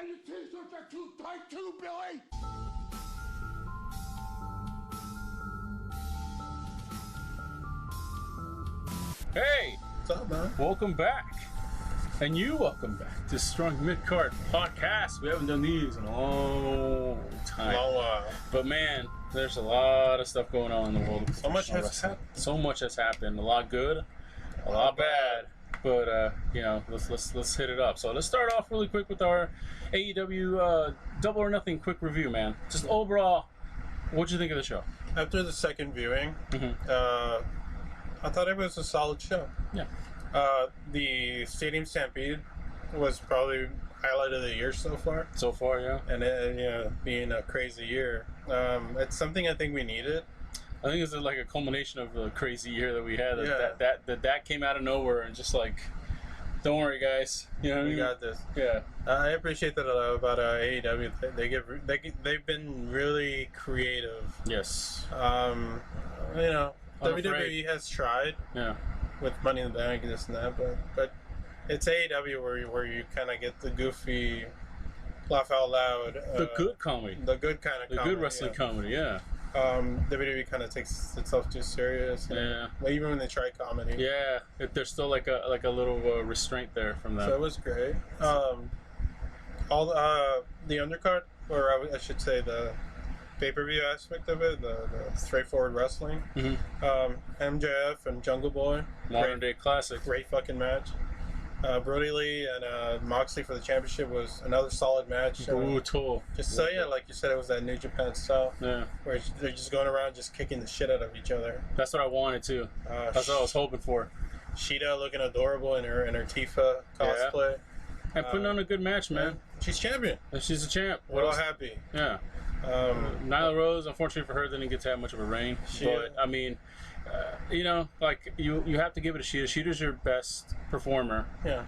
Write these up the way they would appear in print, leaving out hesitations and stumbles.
And your t-shirts are too tight too, Billy! Hey! What's up, man? Welcome back. And you welcome back to Strong Mid-Card Podcast. We haven't done these in a long time. Long while. But man, there's a lot of stuff going on in the world of So much professional has wrestling. happened. So much has happened. A lot good, a lot bad. But let's hit it up. So let's start off really quick with our AEW Double or Nothing quick review, man. Just overall, what'd you think of the show? After the second viewing, I thought it was a solid show. Yeah. The Stadium Stampede was probably highlight of the year so far. So far, yeah. And it, being a crazy year, it's something I think we needed. I think it's like a culmination of the crazy year that we had. Yeah. That came out of nowhere and just like, don't worry, guys. You know what I mean? We got this. Yeah. I appreciate that about AEW. They've been really creative. Yes. WWE has tried. Yeah. With Money in the Bank and this and that, but it's AEW where you kind of get the goofy, laugh out loud. The good comedy. The good kind of comedy. The good wrestling comedy, yeah. WWE kind of takes itself too serious. Yeah. Even when they try comedy. Yeah. There's still like a little restraint there from that. So it was great. All the undercard, or I should say the pay-per-view aspect of it, the straightforward wrestling. MJF and Jungle Boy. Modern day classic. Great fucking match. Brody Lee and Moxley for the championship was another solid match. Brutal. Just so yeah, like you said, it was that New Japan style. Yeah. Where they're just going around just kicking the shit out of each other. That's what I wanted too. That's what I was hoping for. Sheeta looking adorable in her Tifa cosplay. Yeah. And putting on a good match, man. She's champion. And she's a champ. We're all happy. Yeah. Nyla Rose, unfortunately for her, didn't get to have much of a reign. But I mean, like you have to give it to Sheeta. Sheeta's your best performer. Yeah.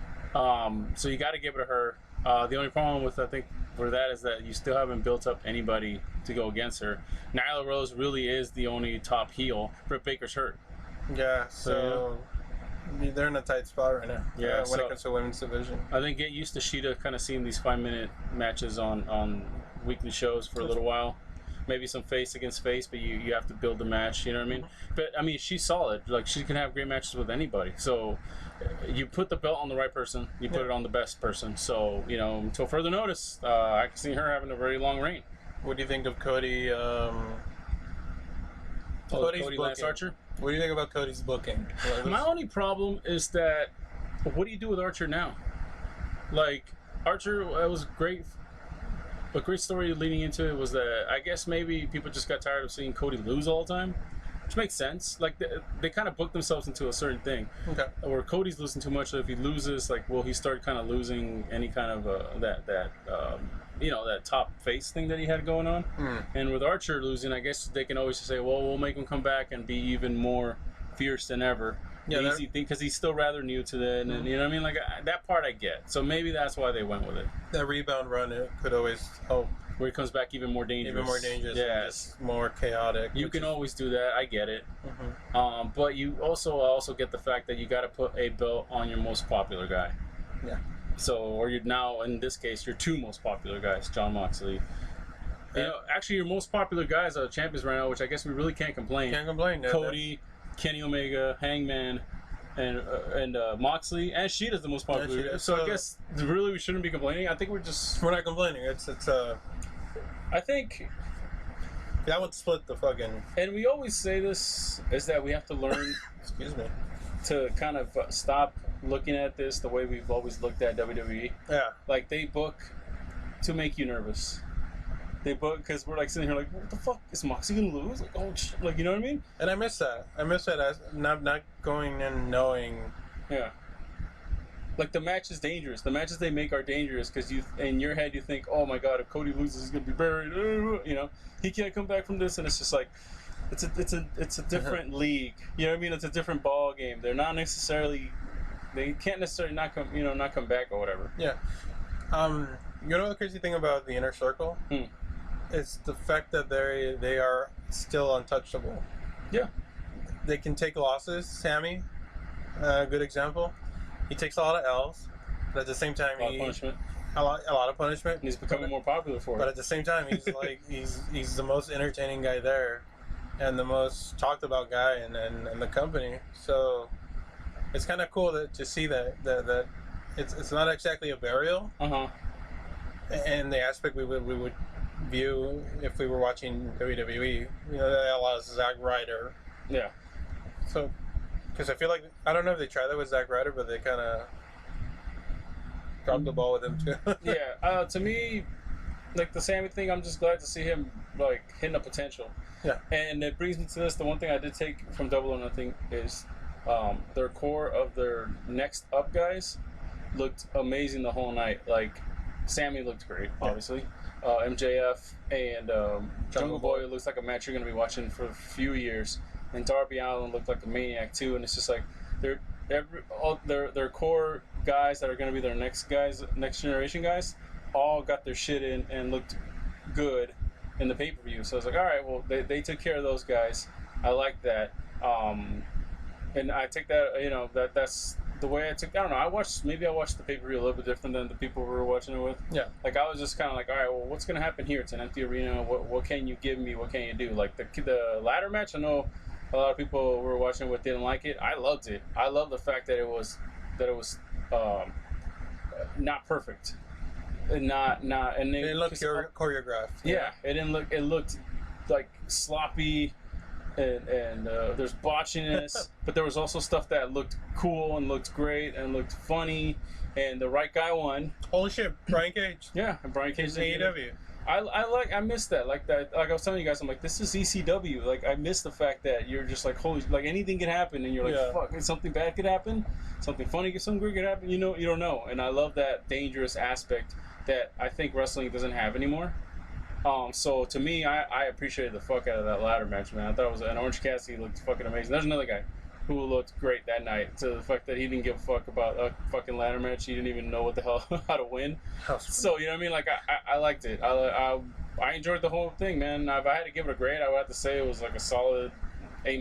So you got to give it to her. The only problem with I think for that is that you still haven't built up anybody to go against her. Nyla Rose really is the only top heel. Britt Baker's hurt. Yeah. So they're in a tight spot right now. Yeah. When it comes to women's division, I think get used to Sheeta kind of seeing these 5-minute matches on weekly shows for a little while. Maybe some face against face, but you have to build the match, you know what I mean? But, I mean, she's solid. Like, she can have great matches with anybody. So, you put the belt on the right person, you put it on the best person. So, until further notice, I can see her having a very long reign. What do you think of Cody? Cody Lance Archer? What do you think about Cody's booking? My only problem is that, what do you do with Archer now? Like, Archer, it was great. A great story leading into it was that I guess maybe people just got tired of seeing Cody lose all the time, which makes sense. Like they kind of booked themselves into a certain thing. Okay. Where Cody's losing too much. So if he loses, like, will he start kind of losing any kind of that top face thing that he had going on? And with Archer losing, I guess they can always just say, well, we'll make him come back and be even more fierce than ever. Yeah, easy thing because he's still rather new to that, and you know what I mean. Like that part I get, so maybe that's why they went with it. That rebound run, it could always help. Where he comes back even more dangerous. Even more dangerous. Yeah, just more chaotic. You can always do that. I get it. But you also get the fact that you got to put a belt on your most popular guy. Yeah. So, or you're now in this case your two most popular guys, Jon Moxley. Actually, your most popular guys are champions right now, which I guess we really can't complain. Can't complain. Cody, Kenny Omega, Hangman, and Moxley, and Sheeta's the most popular. Yeah, so I guess really we shouldn't be complaining. I think we're not complaining. It's I think that would split the fucking. And we always say this is that we have to learn. Excuse me. To kind of stop looking at this the way we've always looked at WWE. Yeah. Like they book to make you nervous. They book because we're like sitting here like, what the fuck is Moxie gonna lose? Like, oh shit, like you know what I mean? And I miss that. As not going in knowing. Yeah. Like the match is dangerous. The matches they make are dangerous because you, in your head, you think, oh my god, if Cody loses, he's gonna be buried. You know, he can't come back from this, and it's just like, it's a different league. You know what I mean? It's a different ball game. They're not necessarily, they can't necessarily not come back or whatever. Yeah. You know the crazy thing about the Inner Circle? It's the fact that they are still untouchable. Yeah. They can take losses. Sammy, a good example. He takes a lot of L's, but at the same time, punishment. a lot of punishment. And he's becoming more popular for But it. at the same time, he's like he's the most entertaining guy there, and the most talked about guy in the company. So it's kind of cool to see that it's not exactly a burial. And the aspect we would view if we were watching WWE, you know, that allows Zack Ryder. Yeah. So, because I feel like I don't know if they tried that with Zack Ryder, but they kind of dropped the ball with him too. Yeah. To me, like the Sammy thing, I'm just glad to see him like hitting a potential. Yeah. And it brings me to this. The one thing I did take from Double or Nothing is their core of their next up guys looked amazing the whole night. Like Sammy looked great, obviously. MJF and Jungle Boy looks like a match you're going to be watching for a few years. And Darby Allin looked like a maniac too. And it's just like their core guys that are going to be their next generation guys, all got their shit in and looked good in the pay-per-view. So I was like, all right, well, they took care of those guys. I like that. And I take that, you know, that's the way I took. I don't know. Maybe I watched the pay-per-view a little bit different than the people we were watching it with. Yeah. Like I was just kind of like, all right, well, what's gonna happen here? It's an empty arena. What can you give me? What can you do? Like the ladder match. I know a lot of people we were watching with didn't like it. I loved it. I love the fact that it was not perfect. And it didn't look choreographed. Yeah, it didn't look. It looked like sloppy, and there's botchiness, but there was also stuff that looked cool and looked great and looked funny, and the right guy won. Holy shit, Brian Cage. Yeah, and Brian Cage. AEW. I missed that. Like I was telling you guys, I'm like, this is ECW. Like I miss the fact that you're just like, holy, like anything could happen, and you're like, fuck, something bad could happen, something funny, something great could happen. You know, you don't know, and I love that dangerous aspect that I think wrestling doesn't have anymore. So to me, I appreciated the fuck out of that ladder match, man. I thought it was an Orange Cassidy looked fucking amazing. There's another guy who looked great that night. To the fact that he didn't give a fuck about a fucking ladder match. He didn't even know what the hell how to win. So you know what I mean? Like I liked it. I enjoyed the whole thing, man. If I had to give it a grade, I would have to say it was like a solid A-.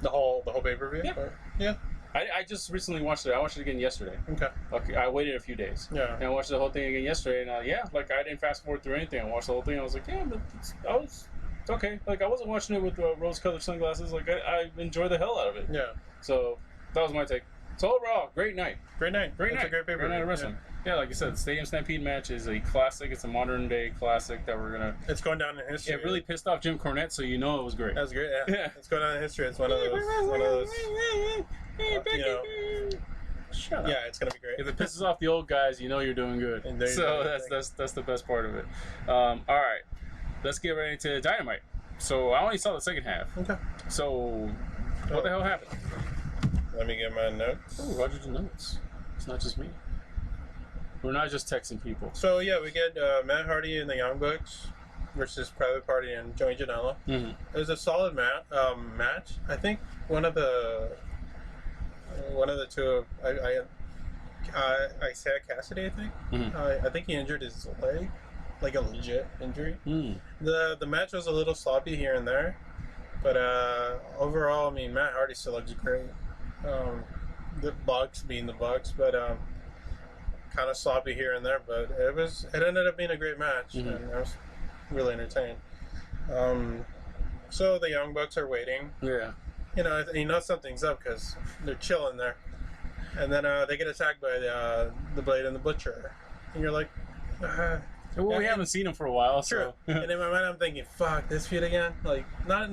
The whole pay-per-view. Yeah. Yeah. I just recently watched it. I watched it again yesterday. Okay. I waited a few days. Yeah. And I watched the whole thing again yesterday, and like I didn't fast forward through anything. I watched the whole thing. I was like, yeah, but it's okay. Like I wasn't watching it with rose-colored sunglasses. Like I enjoyed the hell out of it. Yeah. So that was my take. So overall, great night. Great night. Great It's night. a great pay-per-view. Great night of wrestling. Yeah, like you said, the Stadium Stampede match is a classic. It's a modern day classic that we're gonna. It's going down in history. It really pissed off Jim Cornette, so you know it was great. That was great. Yeah. Yeah. It's going down in history. It's one of those. You know, Shut up. yeah, it's gonna be great. If it pisses off the old guys, you know you're doing good. And there you So go. that's the best part of it. All right, let's get right into Dynamite. So I only saw the second half. Okay. So what the hell happened? Let me get my notes. Oh, Roger the notes. It's not just me. We're not just texting people. So yeah, we get Matt Hardy and the Young Bucks versus Private Party and Joey Janela. Mm-hmm. It was a solid match. I think one of the two. Isaiah Cassidy. I think. Mm-hmm. I think he injured his leg, like a legit injury. Mm. The match was a little sloppy here and there, but overall, I mean, Matt Hardy still looks great. The Bucks being the Bucks, but kind of sloppy here and there. But it ended up being a great match, Mm-hmm. and I was really entertained. So the Young Bucks are waiting. Yeah. You know something's up because they're chilling there, and then they get attacked by the Blade and the Butcher, and you're like, Well, we haven't seen him for a while, true. so. And in my mind, I'm thinking, fuck, this feud again? Like, not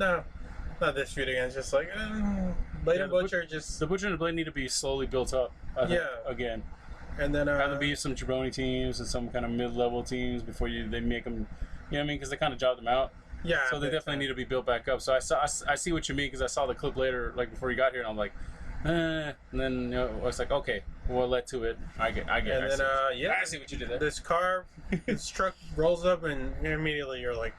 this feud again. It's just like, Blade and Butcher just. The Butcher and the Blade need to be slowly built up. I think, Yeah. Again. And then Have to be some jabroni teams and some kind of mid-level teams before they make them. You know what I mean? Because they kind of jobbed them out. yeah. So they definitely need to be built back up. So I see what you mean because I saw the clip later, like before you got here, and I'm like, and then I was like, okay, what led to it? I get. And then I see what you did there. this truck rolls up, and immediately you're like,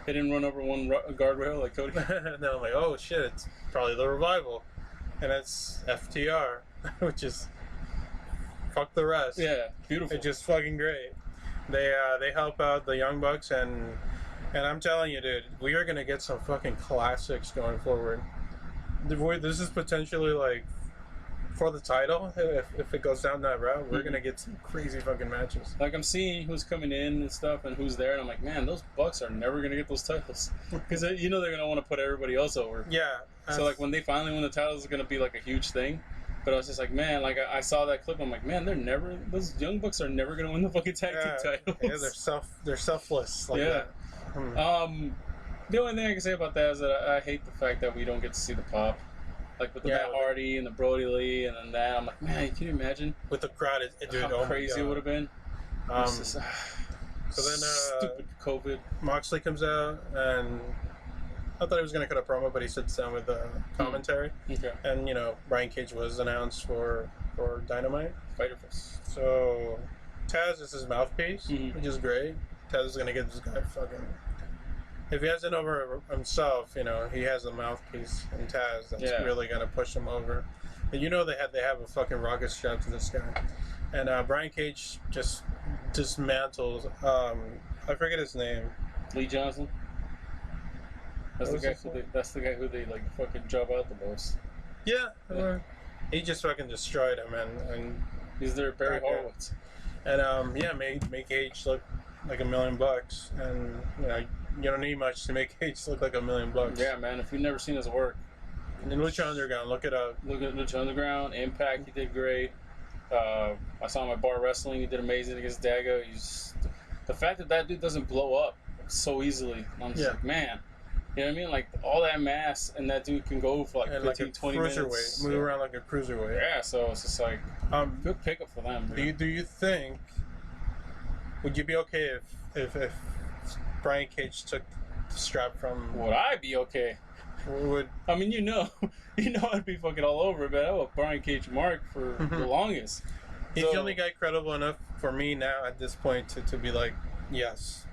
They didn't run over one guardrail like Cody. and then I'm like, oh shit, it's probably the Revival, and it's FTR, which is fuck the rest. Yeah, beautiful. It's just fucking great. They help out the Young Bucks, and I'm telling you, dude, we are gonna get some fucking classics going forward. This is potentially like for the title, if it goes down that route, we're gonna get some crazy fucking matches. Like, I'm seeing who's coming in and stuff and who's there, and I'm like, man, those Bucks are never gonna get those titles because you know they're gonna want to put everybody else over. Yeah. So like when they finally win the titles, it's gonna be like a huge thing. But I was just like, man, like I saw that clip. I'm like, man, those young Bucks are never gonna win the fucking tag team titles. Yeah, they're selfless. Like that. The only thing I can say about that is that I hate the fact that we don't get to see the pop. Like with the Matt Hardy and the Brody Lee and then that, I'm like, man, can you imagine? With the crowd, how crazy it would have been. So then, stupid COVID. Moxley comes out, and I thought he was going to cut a promo, but he sits down with the commentary. Okay. And, Brian Cage was announced for Dynamite. Fighter Fest. So, Taz is his mouthpiece, which is great. Taz is going to get this guy fucking... If he has it over himself, he has a mouthpiece in Taz that's really going to push him over. And they have a fucking rocket strapped to this guy. And Brian Cage just dismantles, I forget his name. Lee Johnson? That's the guy who they like fucking job out the most. Yeah. He just fucking destroyed him, and he's their Barry Horowitz. And made Cage look like $1 million, and you don't need much to make Cage look like $1 million. Yeah, man. If you've never seen his work, and then Lucha Underground, look it up. Look at Lucha Underground, Impact. He did great. I saw him at Bar Wrestling. He did amazing against Dago. The fact that dude doesn't blow up so easily. I'm just like, man. You know what I mean? Like, all that mass, and that dude can go for like 15, 20 minutes. Cruiserweight. Move around like a cruiserweight. Yeah, so it's just like, good pickup for them. Do you think, would you be okay if Brian Cage took the strap from... Would I be okay? I mean, I'd be fucking all over it, but I would Brian Cage mark for the longest. He's the only guy credible enough for me now at this point to be like, yes.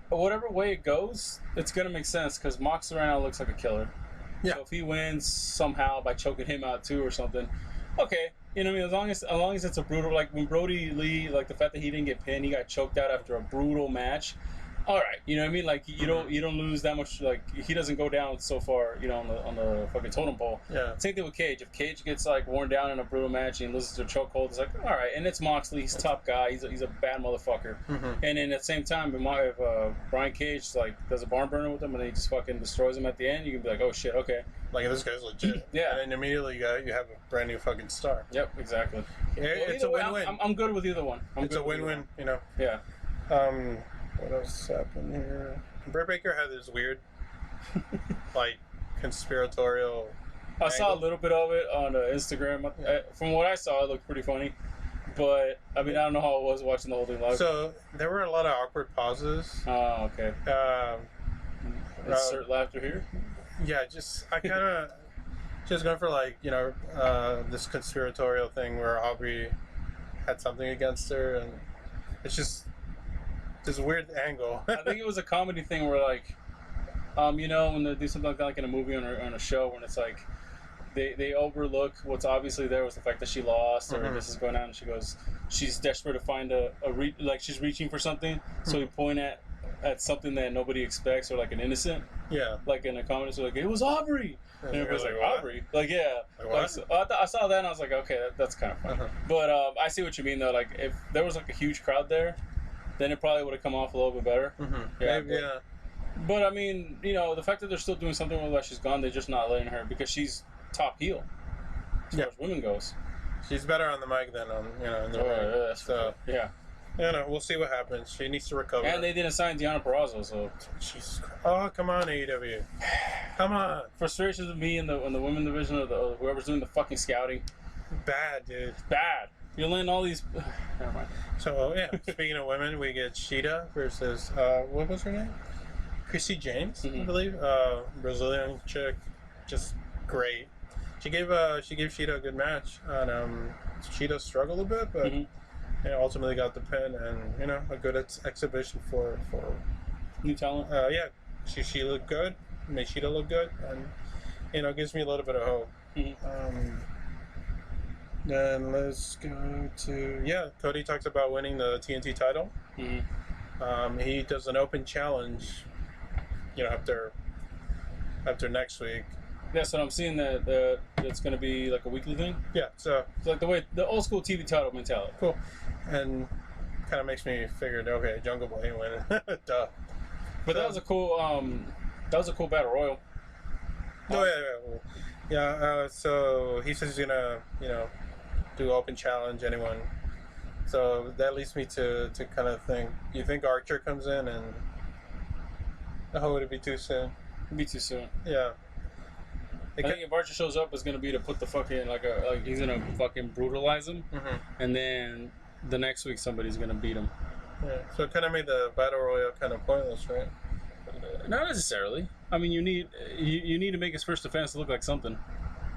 Whatever way it goes, it's gonna make sense because Moxley right now looks like a killer. Yeah. So if he wins somehow by choking him out too or something, okay. You know what I mean? As long as it's a brutal, like when Brody Lee, like the fact that he didn't get pinned, he got choked out after a brutal match. All right, you know what I mean? Like you don't lose that much. Like he doesn't go down so far, on the fucking totem pole. Yeah. Same thing with Cage. If Cage gets like worn down in a brutal match and loses to a chokehold, it's like all right. And it's Moxley. He's a top guy. He's a bad motherfucker. And then at the same time, if Brian Cage like does a barn burner with him and then he just fucking destroys him at the end, you can be like, oh shit, okay. Like this guy's legit. Yeah. And then immediately you have a brand new fucking star. Yep, exactly. Yeah, it's a win-win. I'm good with either one. It's a win-win. Yeah. What else happened here? Britt Baker had this weird, like, conspiratorial. I saw a little bit of it on Instagram. From what I saw, it looked pretty funny. But, I mean, I don't know how it was watching the whole thing live. So, there were a lot of awkward pauses. Oh, okay. Insert laughter here? Yeah, I kind of just going for, like, this conspiratorial thing where Aubrey had something against her, and it's just... This weird angle. I think it was a comedy thing where, like, when they do something like that, like in a movie or on a show, when it's like they overlook what's obviously there was the fact that she lost or this is going on, and she goes, she's desperate to find like she's reaching for something, so we point at something that nobody expects or like an innocent. Yeah. Like in a comedy, so like it was Aubrey, and everybody's like Aubrey, like yeah. Like, so I saw that and I was like, okay, that's kind of funny. But I see what you mean though. Like if there was like a huge crowd there, then it probably would have come off a little bit better. Yeah. But I mean, the fact that they're still doing something while she's gone, they're just not letting her because she's top heel as far as women goes. She's better on the mic than on in the ring. So we'll see what happens. She needs to recover. And they didn't sign Deonna Purrazzo, so Jesus Christ. Oh, come on, AEW. Come on. Frustrations with me in the women division or whoever's doing the fucking scouting. Bad, dude. Bad. You're letting all these. Never mind. So speaking of women, we get Shida versus what was her name? Chrissy James, I believe. Brazilian chick, just great. She gave Shida a good match, and Shida struggled a bit, but ultimately got the pin, and a good exhibition for new talent. She looked good, made Shida look good, and gives me a little bit of hope. Then let's go to Cody talks about winning the TNT title. He does an open challenge, after next week, That's what I'm seeing. That's going to be like a weekly thing. Yeah, so It's like the old school TV title mentality. cool. And kind of makes me figure, okay, Jungle Boy ain't winning. Duh. But that was a cool battle royal. Oh yeah. So he says he's gonna, do open challenge anyone. So that leads me to kind of think. You think Archer comes in and? Oh, would it be too soon? It'd be too soon. Yeah. I think if Archer shows up, it's gonna be to put the fucking like he's gonna fucking brutalize him, and then the next week somebody's gonna beat him. Yeah. So it kind of made the battle royale kind of pointless, right? Not necessarily. I mean, you need to make his first defense look like something.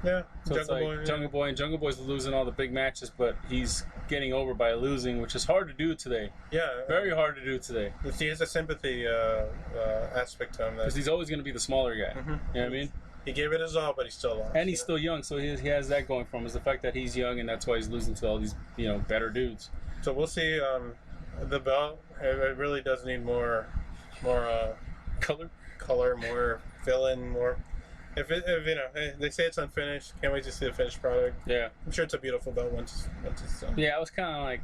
Yeah. So it's like Jungle Boy, and Jungle Boy's losing all the big matches, but he's getting over by losing, which is hard to do today. Yeah. Very hard to do today. He has a sympathy aspect to him. Because he's always going to be the smaller guy. You know what I mean? He gave it his all, but he still lost. And he's still young, so he has that going for him. Is the fact that he's young, and that's why he's losing to all these better dudes. So we'll see. The belt, it really does need more color, more fill-in, more. If they say it's unfinished, can't wait to see the finished product. Yeah, I'm sure it's a beautiful belt once it's done. Yeah, I was kind of like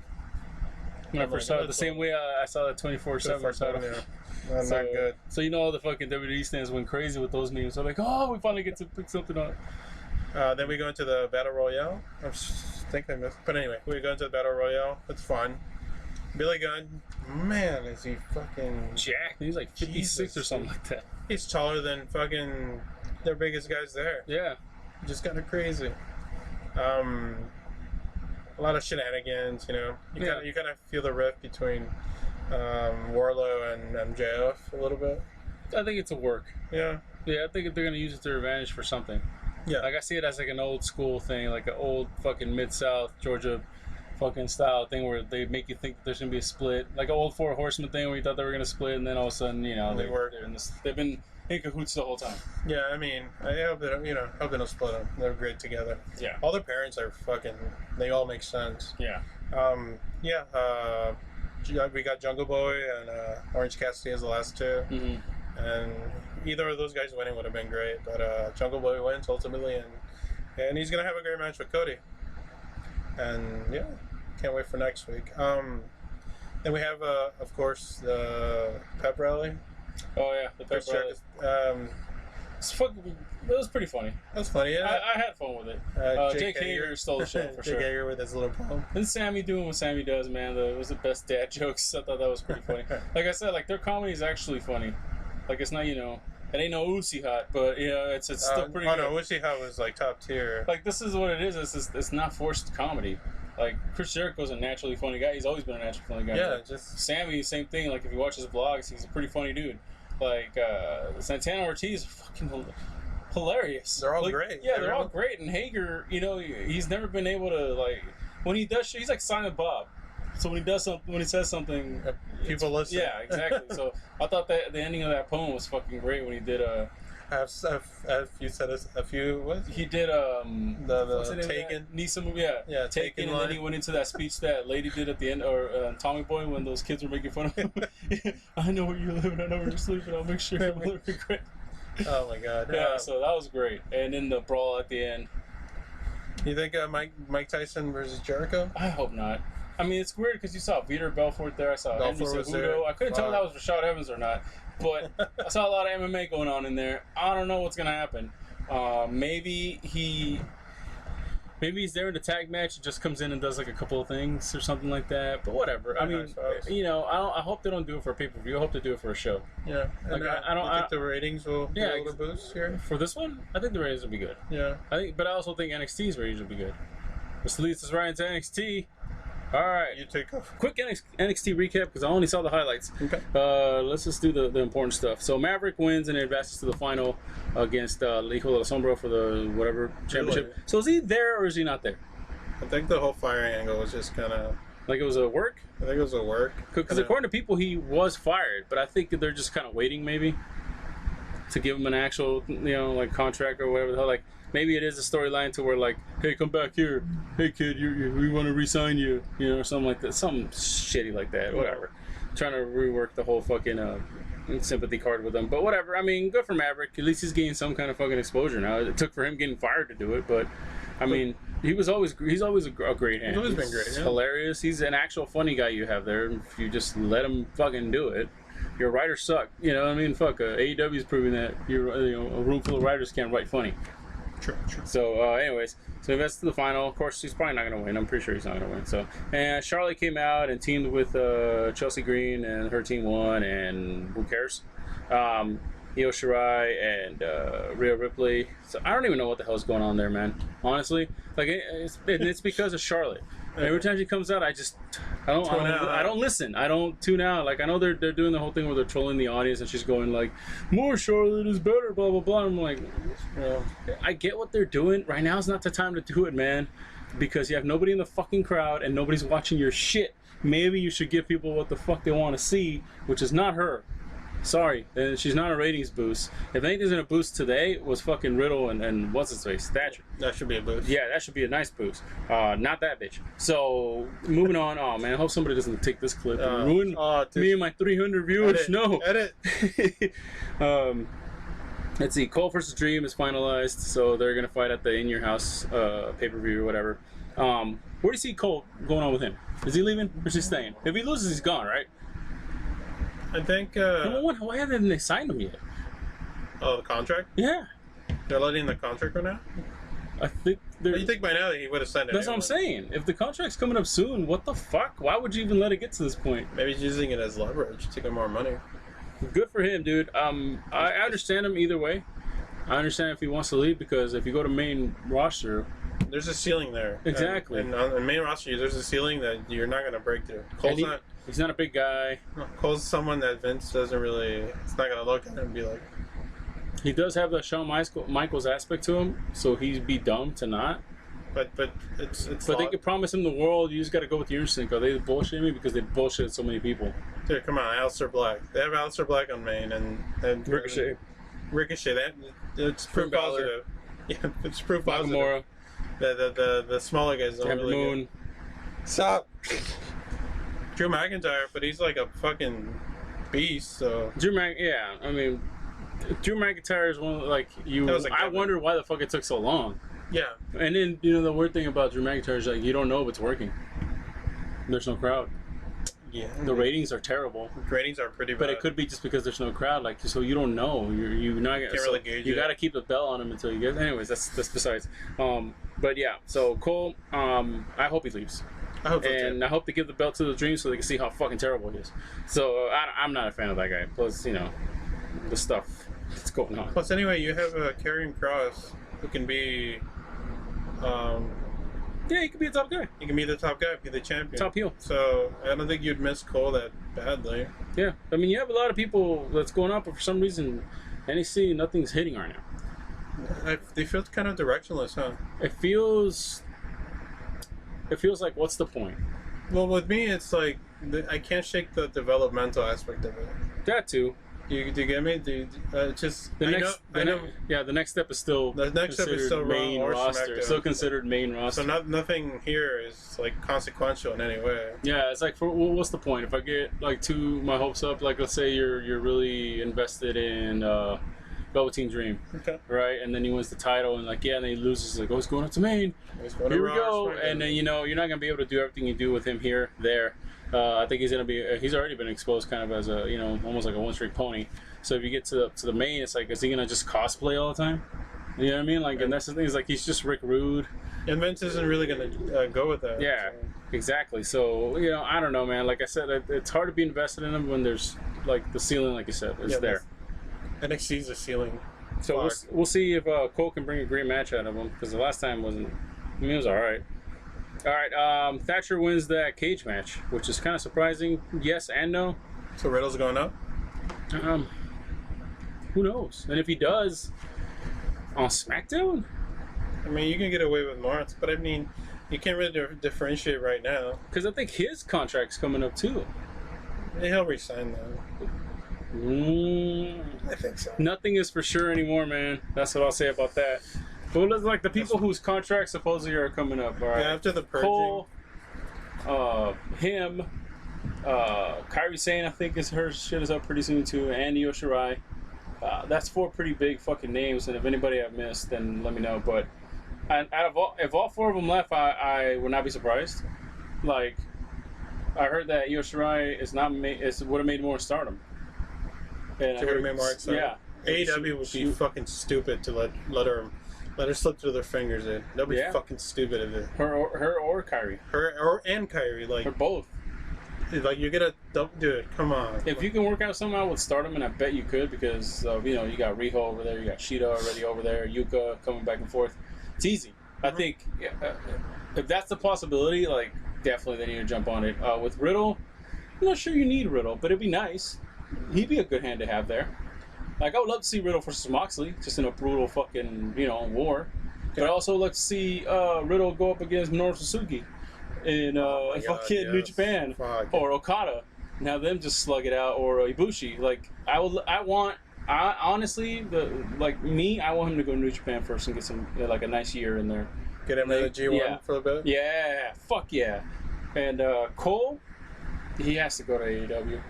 when I first saw it the same way I saw the 24/7 title. Yeah. Not good. So all the fucking WWE stands went crazy with those memes. They're like, oh, we finally get to pick something up. Then we go into the battle royale. I think I missed, but anyway, we go into the battle royale. It's fun. Billy Gunn, man, is he fucking jacked? He's like 56 or something like that. He's taller than fucking their biggest guys there. Yeah, just kind of crazy. A lot of shenanigans, You kind of feel the rift between Warlow and MJF a little bit. I think it's a work. Yeah. Yeah, I think they're gonna use it to their advantage for something. Yeah. Like I see it as like an old school thing, like an old fucking Mid-South Georgia fucking style thing where they make you think that there's gonna be a split, like an old Four Horsemen thing where you thought they were gonna split, and then all of a sudden, they've been in cahoots the whole time. Yeah, I mean, I hope that hope they don't split them. They're great together. Yeah. All their parents are fucking. They all make sense. Yeah. We got Jungle Boy and Orange Cassidy as the last two, and either of those guys winning would have been great. But Jungle Boy wins ultimately, and he's gonna have a great match with Cody. And yeah, can't wait for next week. Then we have, of course, the pep rally. Oh yeah, the pep rally. It was pretty funny. That was funny. Yeah, I had fun with it. Jake Hager stole the show for sure. Jake Hager with his little poem. And Sammy doing what Sammy does, man. It was the best dad jokes. I thought that was pretty funny. Like I said, like their comedy is actually funny. Like it's not, it ain't no Uzi hot, but it's still pretty good. No, Uzi hot was like top tier. Like this is what it is. It's not forced comedy. Like Chris Jericho's a naturally funny guy. He's always been a naturally funny guy. Yeah, just Sammy, same thing. Like if you watch his vlogs, he's a pretty funny dude. Like Santana Ortiz, fucking hilarious. They're all great. Yeah, they're all great. And Hager, he's never been able to when he does. He's like Silent Bob. So when he says something, people listen. Yeah, exactly. So I thought that the ending of that poem was fucking great when he did you said a few. What? He did the Taken. Nisa movie. Yeah, Taken, and then he went into that speech that lady did at the end, or Tommy Boy when those kids were making fun of him. I know where you're living. I know where you're sleeping. I'll make sure you will regret. Oh my God. Yeah, so that was great. And then the brawl at the end. You think Mike Tyson versus Jericho? I hope not. I mean, it's weird because you saw Vitor Belfort there. I saw Henry Cejudo. I couldn't tell if that was Rashad Evans or not, but I saw a lot of MMA going on in there. I don't know what's gonna happen. Maybe he's there in the tag match. Just comes in and does like a couple of things or something like that. But whatever. I mean, I hope they don't do it for a pay-per-view. I hope they do it for a show. Yeah. And I think the ratings will be able to boost here for this one. I think the ratings will be good. Yeah. But I also think NXT's ratings will be good. Which leads us right into NXT. All right. You take off. Quick NXT recap because I only saw the highlights. Okay. Let's just do the important stuff. So Maverick wins and advances to the final against Hijo de la Sombra for the whatever championship. Really? So is he there or is he not there? I think the whole firing angle was just kind of... Like it was a work? I think it was a work. Because according to people, he was fired. But I think that they're just kind of waiting maybe to give him an actual, contract or whatever the hell. Like, maybe it is a storyline to where, like, hey, come back here. Hey, kid, we want to re-sign you. Or something like that. Something shitty like that. Whatever. Trying to rework the whole fucking sympathy card with him. But whatever. I mean, good for Maverick. At least he's getting some kind of fucking exposure now. It took for him getting fired to do it, but I mean, he's always a great hand. He's always been great. He's yeah. hilarious. He's an actual funny guy you have there. If you just let him fucking do it. Your writers suck. You know what I mean? Fuck. AEW's proving that a room full of writers can't write funny. True. So, anyways, so that's to the final. Of course, he's probably not going to win. I'm pretty sure he's not going to win. So, and Charlotte came out and teamed with Chelsea Green, and her team won. And who cares? Io Shirai and Rhea Ripley. So I don't even know what the hell's going on there, man. Honestly, like it's because of Charlotte. Every time she comes out, I don't listen. I don't tune out. Like I know they're doing the whole thing where they're trolling the audience, and she's going like, "More Charlotte is better," blah blah blah. I'm like, I get what they're doing. Right now is not the time to do it, man, because you have nobody in the fucking crowd and nobody's watching your shit. Maybe you should give people what the fuck they want to see, which is not her. Sorry, she's not a ratings boost. If anything's gonna boost today, was fucking Riddle and what's his face, Thatcher. That should be a boost. Yeah, that should be a nice boost. Not that bitch. So moving on. Oh man, I hope somebody doesn't take this clip and ruin me and my 300 viewers. Edit. Let's see. Cole versus Dream is finalized, so they're gonna fight at the In Your House pay-per-view or whatever. Where do you see Cole going on with him? Is he leaving or is he staying? If he loses, he's gone, right? I think. Why haven't they signed him yet? Oh, the contract? Yeah. They're letting the contract run out? I think they're. You think by now he would have signed it? That's what I'm saying. If the contract's coming up soon, what the fuck? Why would you even let it get to this point? Maybe he's using it as leverage to get more money. Good for him, dude. I understand him either way. I understand if he wants to leave because if you go to main roster, there's a ceiling there. Exactly. And on the main roster, there's a ceiling that you're not going to break through. He's not a big guy. Cole's someone that Vince doesn't really. It's not going to look at him and be like. He does have the Shawn Michaels aspect to him, so he'd be dumb to not. But it's. But they could promise him the world. You just got to go with your instinct. Are they bullshitting me because they bullshit so many people? Dude, come on, Aleister Black. They have Aleister Black on main and Ricochet. It's proof positive. Yeah, it's proof positive. Nakamura. The smaller guys don't really Moon. Stop. Drew McIntyre, but he's like a fucking beast. So Drew McIntyre is one like you. I wonder why the fuck it took so long. Yeah. And then the weird thing about Drew McIntyre is like you don't know if it's working. There's no crowd. Yeah. The ratings are terrible. The ratings are pretty bad. But it could be just because there's no crowd. Like so, you don't know. You're not gonna. Can't really gauge you got to keep the bell on him until you get. Anyways, that's besides. But yeah. So Cole, I hope he leaves. I hope so and too. I hope they give the belt to the Dream so they can see how fucking terrible he is. So I'm not a fan of that guy. Plus, the stuff that's going on. Plus, anyway, you have Karrion Kross who can be. Yeah, he can be a top guy. He can be the top guy, be the champion. Top heel. So I don't think you'd miss Cole that badly. Yeah, I mean, you have a lot of people that's going up, but for some reason, NXT nothing's hitting right now. They feel kind of directionless, huh? It feels like what's the point? Well, with me, it's like I can't shake the developmental aspect of it. That too. Do you get me? The next step is still main roster. Still considered main roster. So nothing here is like consequential in any way. Yeah, it's like what's the point if I get like my hopes up? Like let's say you're really invested in Velveteen Dream, okay, right? And then he wins the title, and and then he loses. Like, he's going up to main. Here we go. And then you're not gonna be able to do everything you do with him here, there. I think he's gonna be. He's already been exposed kind of as a almost like a one-trick pony. So if you get to the main, it's like, is he gonna just cosplay all the time? You know what I mean? Like, and that's the thing is like he's just Rick Rude. And Vince isn't really gonna go with that. Yeah, exactly. So I don't know, man. Like I said, it's hard to be invested in him when there's like the ceiling, like you said, is there. NXT's the ceiling. So we'll see if Cole can bring a great match out of him because the last time wasn't. I mean, it was all right. All right, Thatcher wins that cage match, which is kind of surprising. Yes and no. So Riddle's going up? Who knows? And if he does, on SmackDown? I mean, you can get away with Lawrence, but I mean, you can't really differentiate right now. Because I think his contract's coming up too. Yeah, he'll resign though. I think so. Nothing is for sure anymore, man. That's what I'll say about that. But like the people whose contracts supposedly are coming up, all right? Yeah, after the purging. Cole, him, Kairi Sane, I think her shit is up pretty soon too, and Io Shirai. That's 4 pretty big fucking names, and if anybody I've missed, then let me know. But if all 4 of them left, I would not be surprised. Like, I heard that Io Shirai would have made more Stardom. And She would have made more Stardom. Yeah. AEW would be fucking stupid to let her slip through their fingers. That'd be fucking stupid of it. Her or Kairi. And Kairi, like or both. Like you get a dude. Come on. If you can work out somehow with Stardom, and I bet you could, because you got Riho over there, you got Shida already over there, Yuka coming back and forth. It's easy. I think if that's the possibility, like definitely they need to jump on it. With Riddle, I'm not sure you need Riddle, but it'd be nice. He'd be a good hand to have there. Like I would love to see Riddle versus Moxley, just in a brutal fucking war. But I also like to see Riddle go up against Minoru Suzuki in fucking New Japan or Okada, and have them just slug it out, or Ibushi. Like I honestly, I want him to go to New Japan first and get some like a nice year in there. Get him in the G1 for a bit. Yeah, fuck yeah. And Cole, he has to go to AEW.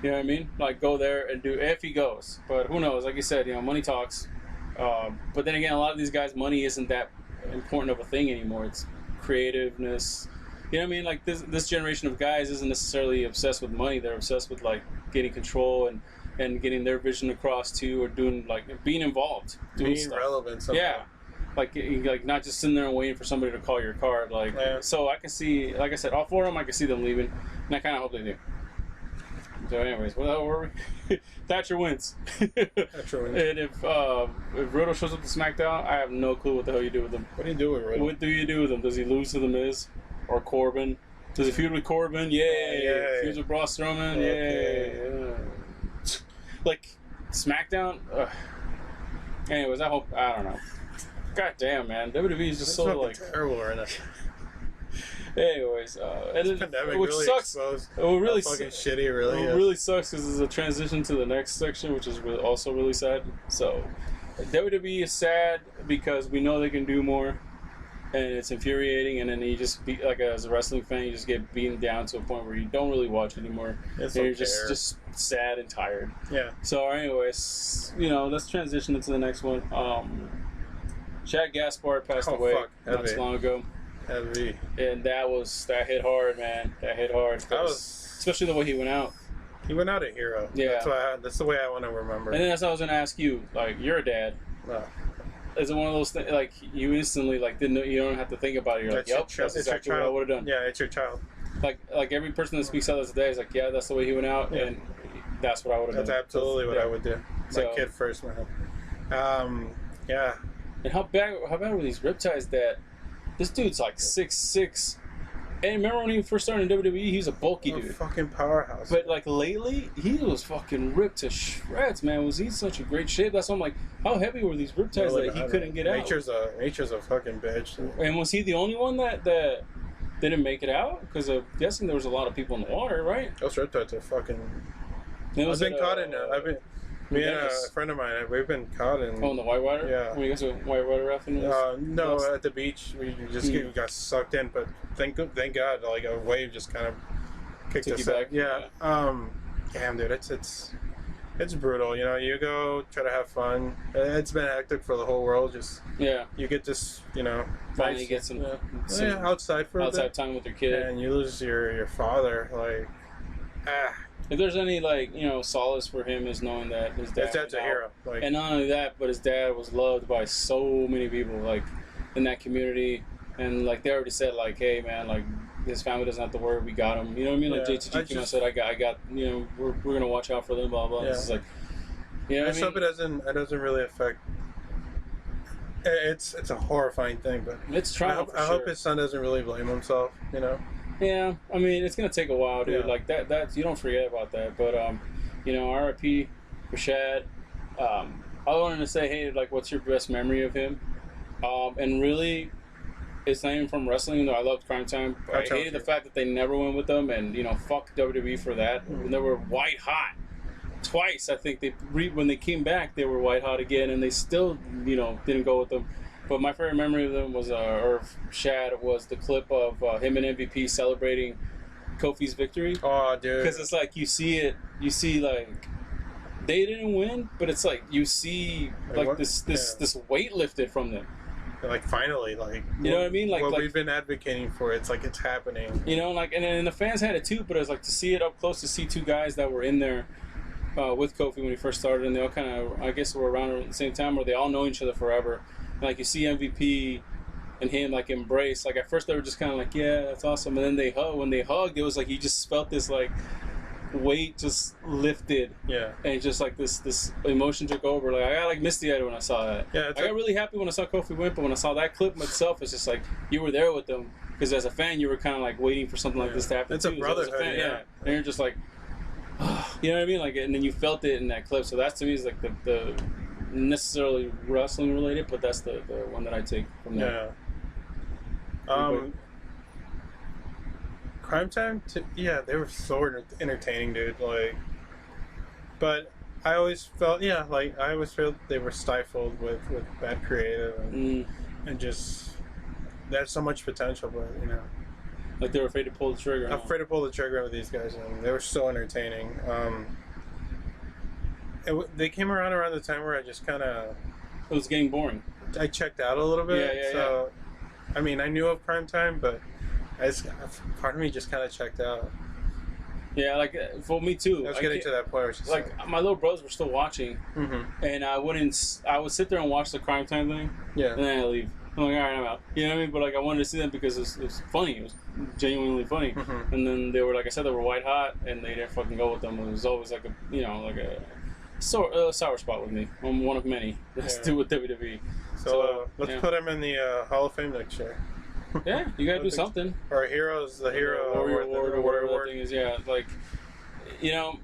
You know what I mean? Like go there and do if he goes. But who knows? Like you said, money talks. But then again, a lot of these guys, money isn't that important of a thing anymore. It's creativeness. You know what I mean? Like this generation of guys isn't necessarily obsessed with money. They're obsessed with like getting control and getting their vision across too, or doing like being involved, doing being stuff. relevant. Somehow. Yeah, like not just sitting there and waiting for somebody to call your card. Like so, I can see, like I said, all 4 of them, I can see them leaving, and I kind of hope they do. So, anyways, what were we? Thatcher wins. Thatcher wins. And if Riddle shows up to SmackDown, I have no clue what the hell you do with him. What do you do with Riddle? What do you do with him? Does he lose to The Miz or Corbin? Does he feud with Corbin? Yay! Feuds with Braun Strowman? Okay. Yay! Like SmackDown. Anyways, I don't know. God damn, man, WWE is just so like terrible right now. Anyways, pandemic which really sucks. Exposed it really fucking shitty. Really, it really sucks because it's a transition to the next section, which is also really sad. So, WWE is sad because we know they can do more, and it's infuriating. And then you just as a wrestling fan, you just get beaten down to a point where you don't really watch anymore. And you're just sad and tired. Yeah. So, anyways, let's transition into the next one. Shad Gaspard passed away not too long ago. Heavy. And that hit hard, man. That hit hard. Especially the way he went out. He went out a hero. Yeah. That's the way I want to remember. And then that's what I was going to ask you. Like, you're a dad. Is it one of those things, like, you instantly, like, you don't have to think about it. You're like, yep, that's exactly what I would have done. Yeah, it's your child. Like every person that speaks out of today is like, yeah, that's the way he went out, and that's what I would have done. That's absolutely what I would do. My kid first, man. Yeah. And how bad were these riptides that this dude's like 6'6". And remember when he first started in WWE, he was a bulky dude. Fucking powerhouse. But like lately, he was fucking ripped to shreds, man. Was he in such a great shape? That's why I'm like, how heavy were these riptides that he couldn't get out? Nature's a fucking bitch. And was he the only one that didn't make it out? Because I'm guessing there was a lot of people in the water, right? Those riptides are fucking... I've been caught in me and a friend of mine, we've been caught in... Oh, in the whitewater? Yeah. When you guys went whitewater rafting? No, at the beach. We just got sucked in, but thank God, like a wave just kind of kicked us back. Yeah. Damn, dude, it's brutal. You go try to have fun. It's been hectic for the whole world. You get this, finally get some outside for outside time with your kid, and you lose your father. Like, If there's any solace for him is knowing that his dad's a hero. Like, and not only that, but his dad was loved by so many people like in that community, and like they already said like, hey man, like his family doesn't have to worry, we got him. You know what I mean? Like JTG came out and said, I got we're gonna watch out for them, blah blah. Yeah. It's like, I hope it doesn't really affect. It's a horrifying thing, but it's trauma. I hope his son doesn't really blame himself. Yeah, I mean it's gonna take a while, dude. Like that you don't forget about that. But RIP for Shad. I wanted to say, hey, like, what's your best memory of him? And really, it's not even from wrestling. Though I loved Crime Time. I hated the fact that they never went with them, and fuck WWE for that. When they were white hot twice, I think when they came back, they were white hot again, and they still didn't go with them. But my favorite memory of them was, or Shad, was the clip of him and MVP celebrating Kofi's victory. Oh, dude. Because it's like you see like they didn't win, but it's like you see like this weight lifted from them. Like finally, like you know what I mean, like what like, we've been advocating for. It's like it's happening. You know, like and the fans had it too, but it was like to see it up close, to see two guys that were in there with Kofi when he first started, and they all kind of, I guess, were around at the same time, or they all know each other forever. And, like you see MVP and him like embrace. Like at first they were just kind of like, yeah, that's awesome, and then they hug. When they hugged, it was like you just felt this like weight just lifted, and just like this emotion took over. Like I got like misty-eyed when I saw that. I got really happy when I saw Kofi win, but when I saw that clip myself, it's just like you were there with them, because as a fan you were kind of like waiting for something like this to happen. It's a brotherhood, and you're just like, you know what I mean, like, and then you felt it in that clip. So that to me is like the necessarily wrestling related, but that's the one that I take from that. Crime Time, they were so entertaining, dude. Like, but I always felt, they were stifled with bad creative and just there's so much potential, but you know, like they were afraid to pull the trigger. Afraid to pull the trigger with these guys, and they were so entertaining. They came around the time where I just kind of, it was getting boring. I checked out a little bit. So, I mean, I knew of Prime Time, but part of me just kind of checked out. Yeah, like for me too. I was getting to that point where it's like my little brothers were still watching, and I would sit there and watch the Crime Time thing. Yeah. And then I leave. I'm like, all right, I'm out. You know what I mean? But like I wanted to see them because it was funny. It was genuinely funny. And then they were, like I said, they were white hot, and they didn't fucking go with them. It was always like a sour spot with me. I'm one of many that's to do with WWE. So let's put him in the Hall of Fame next year. Yeah, you gotta do something. Or Heroes, the Hero Warrior Award or whatever that thing is. Yeah, like, you know,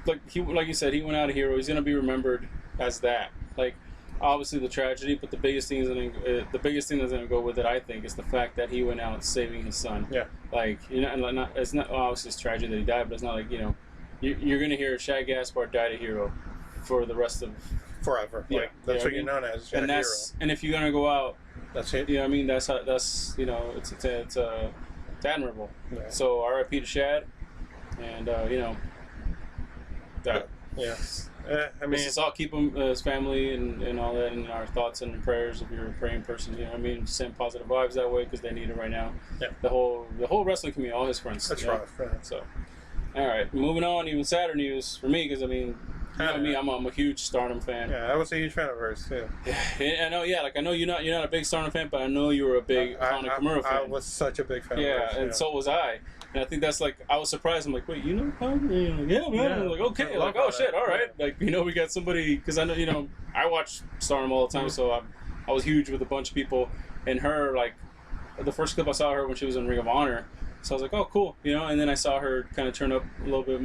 like you said, he went out a hero. He's gonna be remembered as that. Like, obviously the tragedy, but the biggest thing that's gonna go with it, I think, is the fact that he went out saving his son. Yeah. Like, you know, and it's not obviously it's tragic that he died, but it's not like, you know, you're gonna hear Shad Gaspard died a hero for the rest of forever. Yeah, like, that's what you're known as. And hero. And if you're gonna go out. That's it. You know what I mean? That's you know, it's admirable. Yeah. So R.I.P. to Shad, and you know, that. Yeah. I mean, let's all keep him, his family, and all that in our thoughts and prayers if you're a praying person. You know what I mean? Send positive vibes that way because they need it right now. Yeah. The whole wrestling community, all his friends. That's right. So, all right, moving on. Even sadder news for me because I mean. You know me, I'm a huge Stardom fan. Yeah, I was a huge fan of hers too. I know. Yeah, like I know you're not a big Stardom fan, but I know you were a big Hana Kimura fan. I was such a big fan. of hers. And so was I. And I think that's like I was surprised. I'm like, wait, you know? Yeah, man. I'm like, okay, like oh shit, all right. Like you know, we got somebody because I know I watch Stardom all the time, so I was huge with a bunch of people, and her like the first clip I saw her when she was in Ring of Honor. So I was like, oh, cool, you know, and then I saw her kind of turn up a little bit,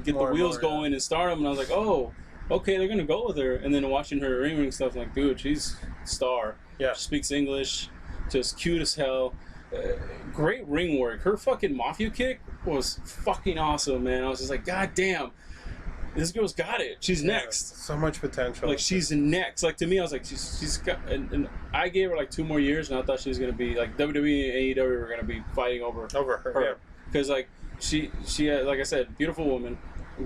get the wheels going and Stardom, and I was like, oh, okay, they're going to go with her. And then watching her ring stuff, I'm like, dude, she's a star. Yeah. She speaks English, just cute as hell. Great ring work. Her fucking Mafia kick was fucking awesome, man. I was just like, god damn, this girl's got it. She's next. So much potential. Like, she's next. Like, to me, I was like, she's got... And I gave her, like, 2 more years, and I thought she was going to be... Like, WWE and AEW were going to be fighting over her. Yeah. Because, like, she had, like I said, beautiful woman.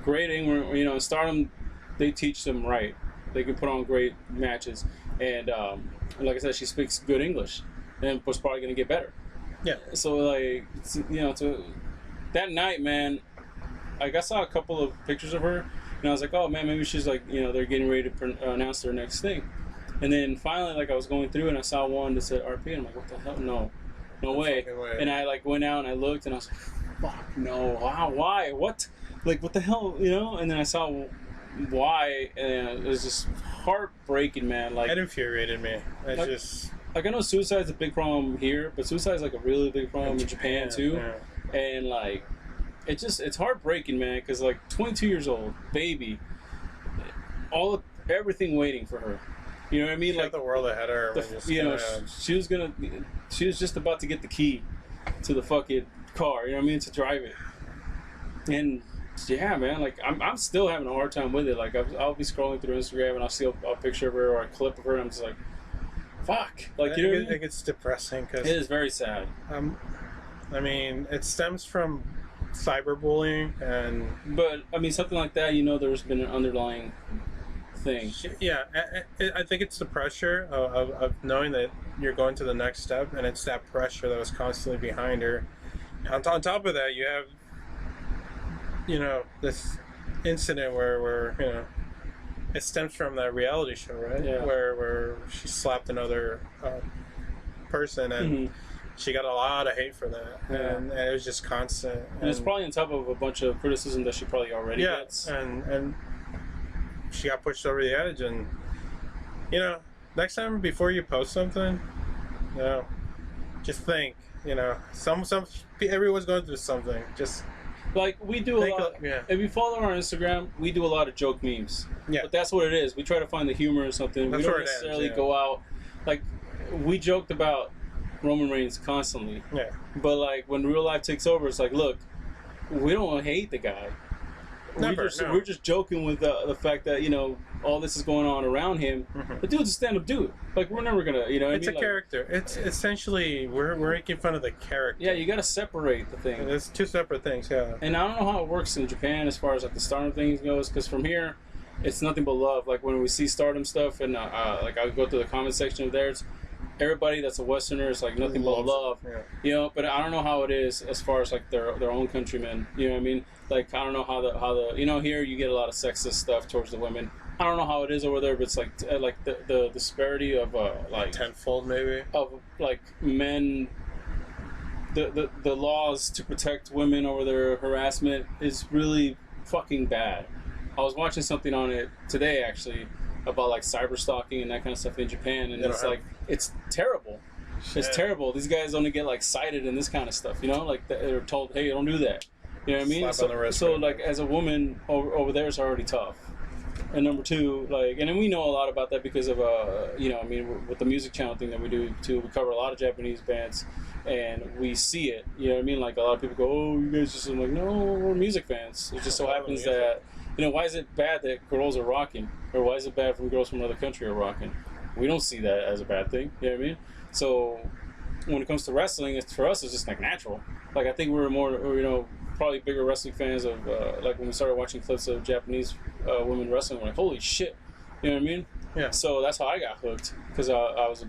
Great England, you know, in Stardom, they teach them right. They can put on great matches. And like I said, she speaks good English. And was probably going to get better. Yeah. So, like, you know, that night, man, like, I saw a couple of pictures of her. And I was like, oh, man, maybe she's like, you know, they're getting ready to announce their next thing. And then finally, like, I was going through and I saw one that said RP. And I'm like, what the hell? No way. And I, like, went out and I looked and I was like, fuck, no. Wow, why? What? Like, what the hell, you know? And then I saw why, and it was just heartbreaking, man. Like, it infuriated me. It's like, just... Like, I know suicide's a big problem here, but suicide's, like, a really big problem in Japan, too. Yeah. And, like... It's heartbreaking, man, because, like, 22 years old, baby, everything waiting for her. You know what I mean? She had the world ahead of her. She was just about to get the key to the fucking car, you know what I mean, to drive it. And, yeah, man, like, I'm still having a hard time with it. Like, I'll be scrolling through Instagram, and I'll see a picture of her or a clip of her, and I'm just like, fuck. Like, you know what I mean? I think it's depressing, because... It is very sad. I mean, it stems from cyberbullying and. But I mean, something like that. You know, there's been an underlying thing. Yeah, I think it's the pressure of knowing that you're going to the next step, and it's that pressure that was constantly behind her. On top of that, you have, this incident where it stems from that reality show, right? Yeah. Where she slapped another person, and she got a lot of hate for that, and it was just constant. And it's probably on top of a bunch of criticism that she probably already gets. and she got pushed over the edge, and next time before you post something, just think, some everyone's going through something. Just like we do a lot. If you follow our Instagram, we do a lot of joke memes. Yeah, but that's what it is. We try to find the humor in something. We don't necessarily go out like we joked about Roman Reigns constantly. Yeah, but like when real life takes over, it's like, look, we don't hate the guy. We're just joking with the fact that all this is going on around him. The dude's a stand-up dude. Like we're never gonna, It's a character. It's essentially we're making fun of the character. Yeah, you got to separate the thing. It's two separate things. Yeah. And I don't know how it works in Japan as far as like the Stardom things goes, because from here, it's nothing but love. Like when we see Stardom stuff, and like I go through the comment section of theirs. Everybody that's a Westerner is like nothing but love, But I don't know how it is as far as like their own countrymen. You know what I mean? Like I don't know how the here you get a lot of sexist stuff towards the women. I don't know how it is over there, but it's like the disparity of like tenfold maybe of like men. The laws to protect women over their harassment is really fucking bad. I was watching something on it today actually about like cyber stalking and that kind of stuff in Japan, and it's like it's terrible. Shit. It's terrible. These guys only get like cited and this kind of stuff, like they're told, hey, don't do that. You know what I mean? So like as a woman over there, it's already tough. And number two, like, and then we know a lot about that because of with the music channel thing that we do too. We cover a lot of Japanese bands, and we see it. You know what I mean? Like a lot of people go, oh, you guys just, I'm like, no, we're music fans. It just so happens that. Why is it bad that girls are rocking? Or why is it bad when girls from another country are rocking? We don't see that as a bad thing. You know what I mean? So when it comes to wrestling, for us, it's just like natural. Like I think we're more, probably bigger wrestling fans of, like when we started watching clips of Japanese women wrestling, we're like, holy shit. You know what I mean? Yeah. So that's how I got hooked. Because I was a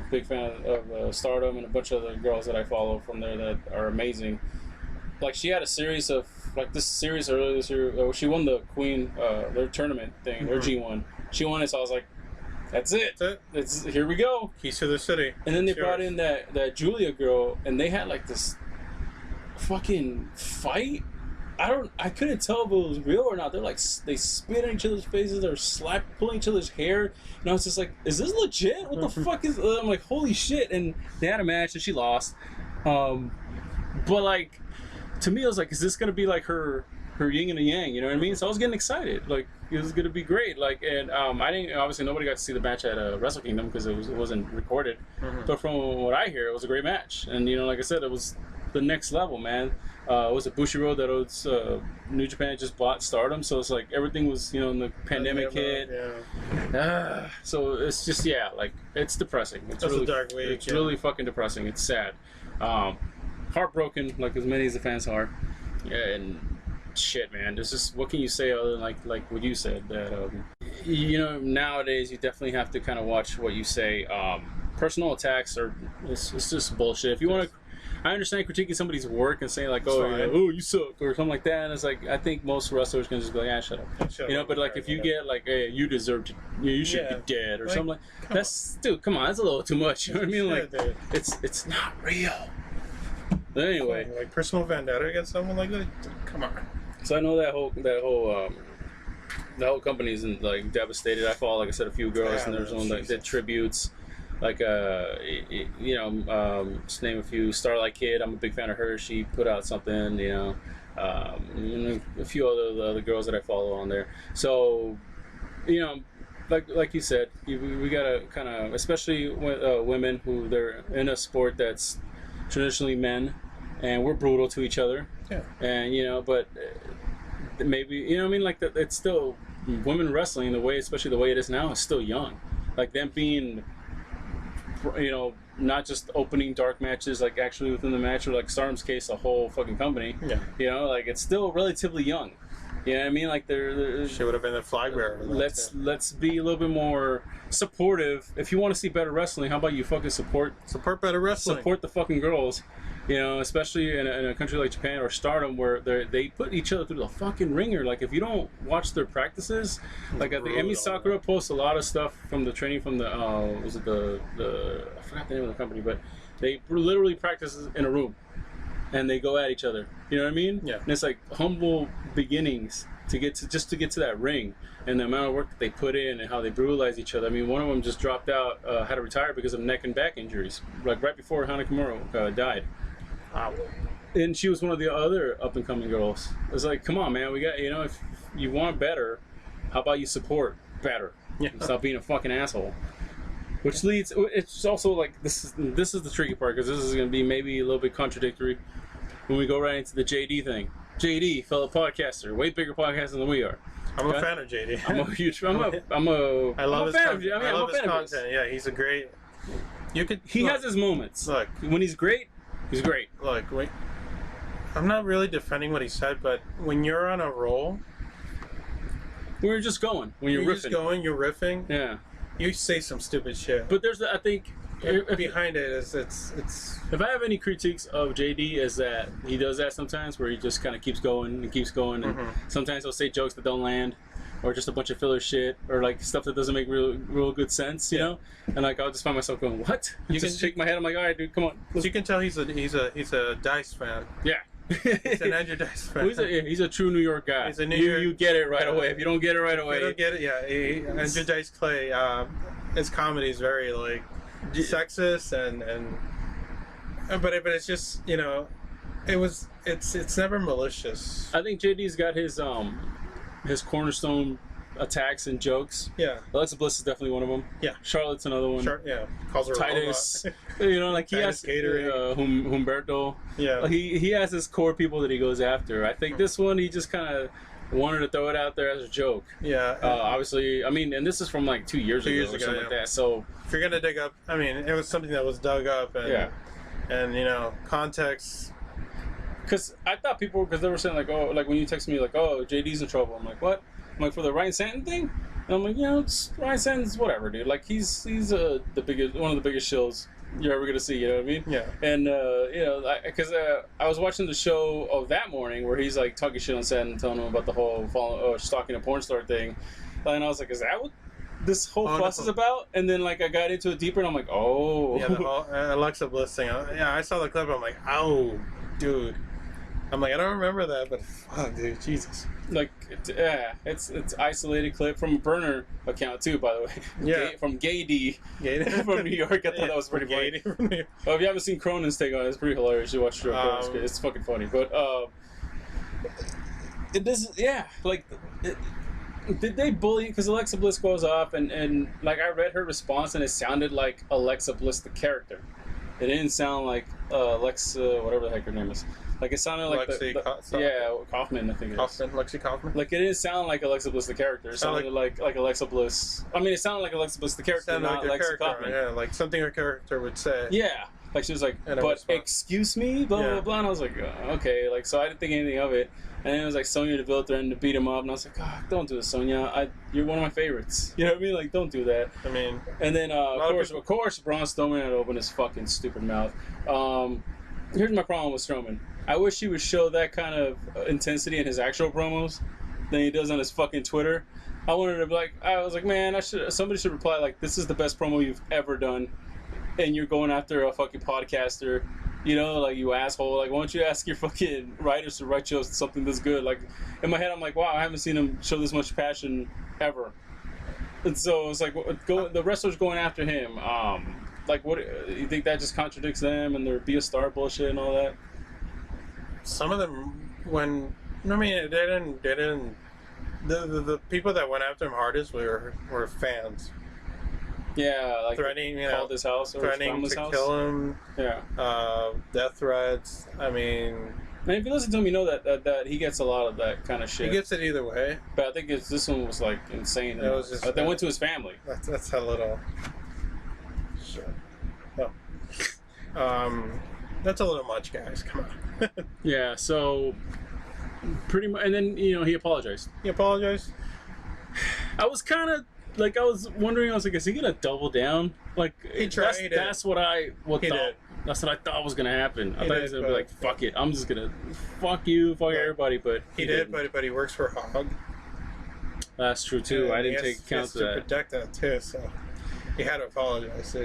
big fan of Stardom and a bunch of other girls that I follow from there that are amazing. Like she had a series of, like this series earlier this year, she won the Queen, their tournament thing, their G1. She won it, so I was like, that's it. It's here we go. Keys to the city. And then they brought in that Julia girl, and they had like this fucking fight. I couldn't tell if it was real or not. They're like, they spit in each other's faces, they're pulling each other's hair, and I was just like, is this legit? What the fuck is? I'm like, holy shit! And they had a match, and she lost. But like. To me, I was like, is this gonna be like her yin and a yang? You know what I mean? So I was getting excited. Like it was gonna be great. Like, and I didn't. Obviously, nobody got to see the match at Wrestle Kingdom because it wasn't recorded. But from what I hear, it was a great match. And like I said, it was the next level, man. It was a Bushiroad that was New Japan just bought Stardom, so it's like everything was in the pandemic hit. Yeah. So it's just like it's depressing. It's really, a dark week. It's really fucking depressing. It's sad. Heartbroken, like as many as the fans are. Yeah, and shit, man. There's just, what can you say other than like what you said, that nowadays you definitely have to kind of watch what you say. Personal attacks it's just bullshit. If you want to, I understand critiquing somebody's work and saying like, oh you suck or something like that, and it's like I think most wrestlers can just be like, shut up. But like if you get like, hey, you deserve to, you should be dead or something like that's, dude, come on, that's a little too much. You know what I mean? Like it's not real. But anyway, like personal vendetta against someone like that. Come on. So I know that whole company is like devastated. I follow, like I said, a few girls, and there's one that did tributes. Like just name a few. Starlight Kid, I'm a big fan of her. She put out something. A few other girls that I follow on there. So, like you said, we gotta kind of, especially with women who they're in a sport that's traditionally men, and we're brutal to each other. Yeah. And but maybe like that. It's still women wrestling the way, especially the way it is now, is still young. Like them being not just opening dark matches, like actually within the match, or like Stardom's case, a whole fucking company. Yeah. You know, like it's still relatively young. You know what I mean? Like they're She would have been a flag bearer. Let's be a little bit more supportive. If you want to see better wrestling, how about you fucking support better wrestling? Support the fucking girls. You know, especially in a country like Japan or Stardom, where they put each other through the fucking ringer. Like, if you don't watch their practices, like I think Emi Sakura posts a lot of stuff from the training from the was it the I forgot the name of the company, but they literally practice in a room and they go at each other. You know what I mean? Yeah. And it's like humble beginnings to get to that ring, and the amount of work that they put in and how they brutalize each other. I mean, one of them just dropped out, had to retire because of neck and back injuries, like right before Hana Kimura died. Wow. And she was one of the other up-and-coming girls. It was like, come on, man, we got, you know, if you want better, how about you support better? Yeah. Stop being a fucking asshole. Which leads, it's also like, this is the tricky part, because this is going to be maybe a little bit contradictory when we go right into the JD thing. JD, fellow podcaster, way bigger podcaster than we are. I'm a fan of JD. I love his content. I love his content. Yeah, he's a great. He has his moments. Look, when he's great, he's great. Look, I'm not really defending what he said, but when you're on a roll, we're just going. When you're riffing, you're riffing. Yeah. You say some stupid shit. But there's, I think, behind it is it's. If I have any critiques of JD, is that he does that sometimes, where he just kind of keeps going and keeps going, and sometimes he'll say jokes that don't land, or just a bunch of filler shit, or like stuff that doesn't make real good sense, you know. And like I'll just find myself going, "What?" You just shake my head. I'm like, "All right, dude, come on." So you can tell he's a Dice fan. Yeah. He's an Andrew Dice fan. He's a true New York guy. He's a New York. You get it right away. If you don't get it right away, you don't get it. Yeah, Andrew Dice Clay. His comedy is very like sexist but it's just, you know, it's never malicious. I think JD's got his cornerstone attacks and jokes. Yeah. Alexa Bliss is definitely one of them. Yeah. Charlotte's another one. Yeah. Calls her Titus. You know, like he has Humberto. Yeah. He has his core people that he goes after. I think this one he just kind of wanted to throw it out there as a joke. Yeah. Obviously, I mean, and this is from like 2 years ago or something like that. So if you're gonna dig up, I mean, it was something that was dug up, and you know, context. Because I thought people, because they were saying like, oh, like when you text me like, oh, JD's in trouble. I'm like, what? I'm like, for the Ryan Stanton thing? And I'm like, you know, it's Ryan Stanton's whatever, dude. Like he's the biggest, one of the biggest shills you're ever gonna see. You know what I mean? Yeah. And you know, because I was watching the show of that morning where he's like talking shit on set and telling him about the whole stalking a porn star thing, and I was like, is that what this whole fuss is about? And then like I got into it deeper, and I'm like, oh. Yeah, the whole Alexa Bliss thing. Yeah, I saw the clip. I'm like, oh, dude. I'm like, I don't remember that, but fuck, dude, Jesus. Like, it's isolated clip from a burner account too, by the way. Yeah. From Gay D from New York. I thought that was pretty funny. If you haven't seen Cronen's take on it, it's pretty hilarious. You watch it. It's fucking funny. But did they bully? Because Alexa Bliss goes off, and like I read her response, and it sounded like Alexa Bliss the character. It didn't sound like Alexa, whatever the heck her name is. Like it sounded like Kaufman, I think it is. Lexi Kaufman. Like it didn't sound like Alexa Bliss the character. It sounded like Alexa Bliss. I mean, it sounded like Alexa Bliss the character, not Lexi Kaufman. Yeah, like something her character would say. Yeah, like she was like, "But excuse me," blah blah blah. And I was like, okay, like so I didn't think anything of it. And then it was like Sonya Deville threatened to beat him up, and I was like, God, don't do this, Sonya. You're one of my favorites. You know what I mean? Like, don't do that. I mean, and then of course, Braun Strowman had to open his fucking stupid mouth. Here's my problem with Strowman. I wish he would show that kind of intensity in his actual promos than he does on his fucking Twitter. I wanted to be like, I was like, man, somebody should reply like, this is the best promo you've ever done, and you're going after a fucking podcaster, you know, like, you asshole. Like, why don't you ask your fucking writers to write you something that's good? Like, in my head, I'm like, wow, I haven't seen him show this much passion ever. And so it's like, the wrestler's going after him. Like, what you think that just contradicts them and their be a star bullshit and all that? Some of them, they didn't. The people that went after him hardest were fans. Yeah, like threatening, called his house or threatening to kill him. Yeah. Death threats. I mean. And if you listen to him, you know that he gets a lot of that kind of shit. He gets it either way. But I think this one was like insane. It was just. They went to his family. That's a little. Sure. Oh. That's a little much, guys. Come on. Yeah, so pretty much, and then he apologized. He apologized. I was kind of like, I was wondering. I was like, is he gonna double down? Like, He tried. That's what I thought. did. That's what I thought was gonna happen. I He thought he did, was gonna be but- like, fuck it, I'm just gonna fuck you, fuck everybody. But He did, but he works for Hog. that's true too. And I he didn't has- take he account has of to that. protect that too, so he had to apologize.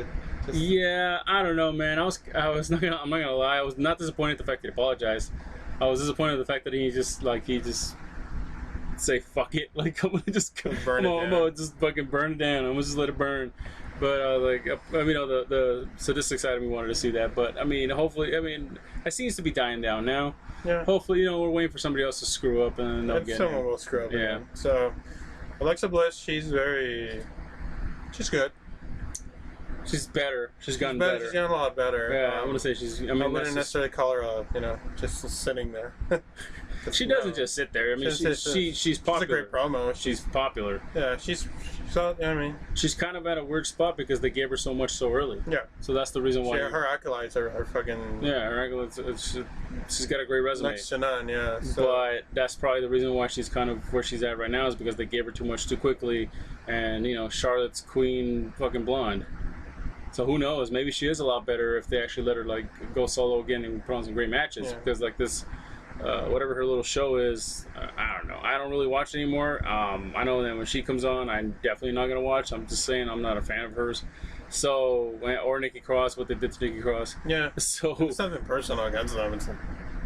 Yeah, I don't know, man. I'm not gonna lie. I was not disappointed at the fact that he apologized. I was disappointed at the fact that he just say fuck it, like I'm gonna just Burn it I'm down. gonna just fucking burn it down. I'm gonna just let it burn. But the sadistic side of me wanted to see that. But I mean, hopefully, it seems to be dying down now. Yeah. Hopefully, we're waiting for somebody else to screw up and then they'll If get someone him. will screw up. Yeah. Again. So Alexa Bliss, she's good. She's better. She's gotten She's better. gotten a lot better. Yeah, I want to say she's. I I mean, wouldn't necessarily call her just sitting there. she doesn't just sit there. I mean, she's popular. It's a great promo. She's popular. Yeah, she's She's kind of at a weird spot because they gave her so much so early. yeah. So that's the reason why. Her acolytes are fucking Yeah, her she's got a great resume. next to none. Yeah. So, But that's probably the reason why she's kind of where she's at right now is because they gave her too much too quickly, and Charlotte's queen fucking blonde. So who knows? Maybe she is a lot better if they actually let her go solo again and put on some great matches. Yeah. Because this, whatever her little show is, I don't know. I don't really watch it anymore. I know that when she comes on, I'm definitely not gonna watch. I'm just saying I'm not a fan of hers. So or Nikki Cross, what they did to Nikki Cross. yeah. So It's nothing personal against them.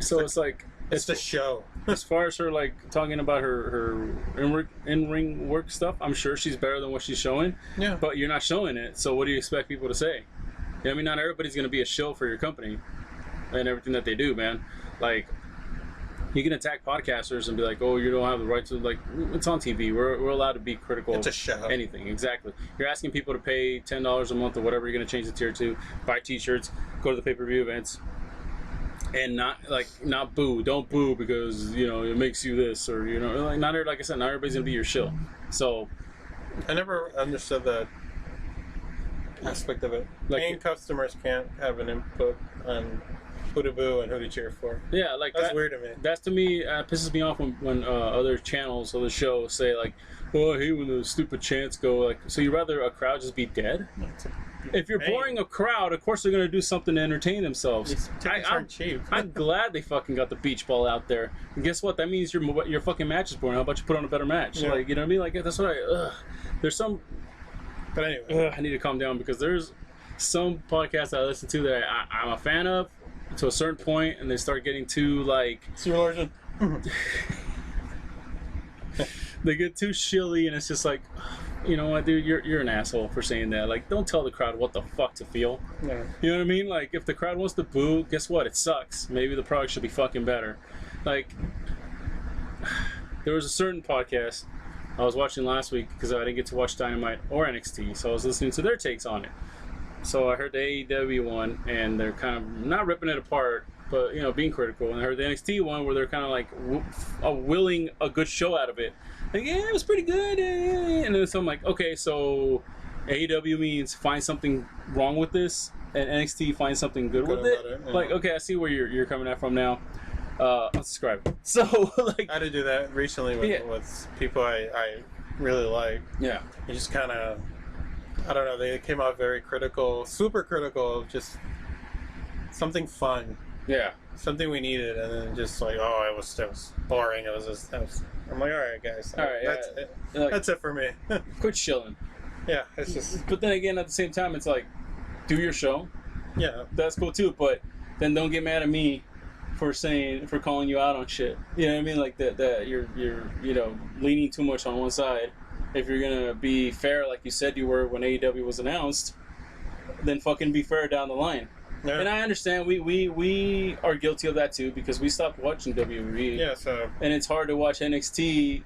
it's like It's the show. as far as her talking about her in-ring work stuff, I'm sure she's better than what she's showing. Yeah. But you're not showing it, so what do you expect people to say? Not everybody's gonna be a shill for your company and everything that they do, man. Like, you can attack podcasters and be like, "Oh, you don't have the right to It's on TV. We're allowed to be critical It's a of show. anything." Exactly. You're asking people to pay $10 a month or whatever you're gonna change the tier to, buy T-shirts, go to the pay-per-view events. And not boo. Don't boo because it makes you this or like I said, not everybody's gonna be your shill. So I never understood that aspect of it. Paying customers can't have an input on who to boo and who to cheer for. yeah, That's weird to me. That to me pisses me off when other channels, other shows say "Oh, I hate when the stupid chants go." So you rather a crowd just be dead? If you're boring a crowd, of course they're gonna do something to entertain themselves. These tickets aren't cheap. I'm glad they fucking got the beach ball out there. And guess what? That means your fucking match is boring. How about you put on a better match? Yeah. You know what I mean? That's what there's some. But anyway, I need to calm down because there's some podcasts I listen to that I'm a fan of to a certain point, and they start getting too Sir Larson. they get too shilly, and it's just you know what, dude, you're an asshole for saying that. Don't tell the crowd what the fuck to feel. Yeah. You know what I mean? If the crowd wants to boo, guess what? It sucks. Maybe the product should be fucking better. There was a certain podcast I was watching last week because I didn't get to watch Dynamite or NXT, so I was listening to their takes on it. So I heard the AEW one, and they're kind of not ripping it apart, but being critical. And I heard the NXT one where they're kind of willing a good show out of it. Yeah, it was pretty good. And then so I'm like, okay, so AEW means find something wrong with this, and NXT finds something good with it. Yeah. Okay, I see where you're coming at from now. Unsubscribe. So I had to do that recently with people I really like. Yeah. You just kind of, I don't know, they came out very critical, super critical of just something fun. Yeah. Something we needed, and then just it was boring. It was just, I'm like, all right, guys. All right, that's it. Like, That's it for me. quit shilling. Yeah, it's just, But then again, at the same time, it's do your show. yeah. That's cool too. But then don't get mad at me for calling you out on shit. You know what I mean? That you're leaning too much on one side. If you're gonna be fair, like you said you were when AEW was announced, then fucking be fair down the line. Yeah. And I understand we are guilty of that too because we stopped watching WWE. Yeah, so And it's hard to watch NXT